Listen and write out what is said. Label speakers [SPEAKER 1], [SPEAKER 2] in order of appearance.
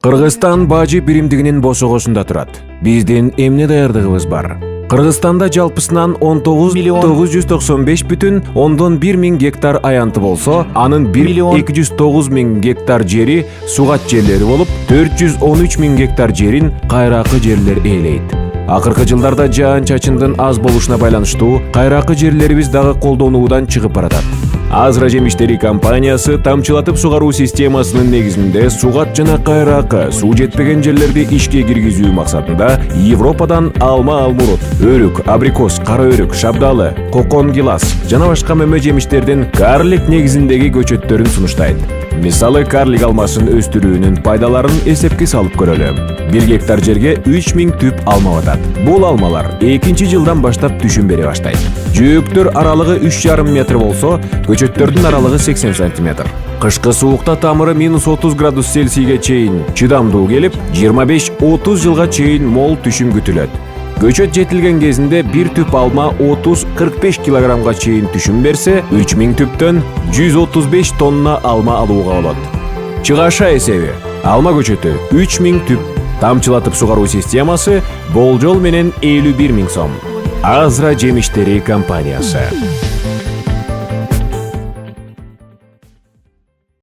[SPEAKER 1] Кыргызстан бажы биримдигинин бошогосунда турат. Биздин эмне даярдыгыбыз бар. Кыргызстанда жалпысынан 19.995,1 гектар аянты болсо, анын 1.209.000 гектар жери сугат жерлери болуп, 413.000 гектар жерин кайракы жерлер ээлейт. Акыркы жылдарда жаан-чачындын аз болушуна байланыштуу кайракы жерлерибиз дагы колдонуудан чыгып баратат. Азра жемиштери компаниясы тамчылатып сугаруу системасынын негизинде сугат жана кайракы суу жетпеген жерлерди ишке киргизүү максатында Европадан алма алмурут, өрүк, абрикос, кара өрүк, шабдалы, кокон гилас жана башка мөмө жемиштердин карлик негизиндеги көчөттөрүн сунуштайт. Мисалы, карлик алмасын өстүрүүнүн пайдаларын эсепке салып көрөлү. 1 гектар жерге 3000 түп алма батат. Бул алмалар 2-нчи жылдан баштап түшүм бере баштайт. Жөөктөр аралыгы 3,5 метр болсо, көчөттөрдүн аралыгы 80 см. Кышкы суукта тамыры -30 градус Цельсийге чейин чыдамдуу келип, 25-30 жылга чейин мол түшүм күтүлөт. Көчөт жетилген кезинде бир түп алма 30-45 килограммга чейин түшүм берсе, 3000 түптөн 135 тонна алма алууга болот. Чыгаша эсеби: алма көчөтү 3000 түп, тамчылатып сугаруу системасы болжол менен 51 000 сом. Азра жемиштери компаниясы.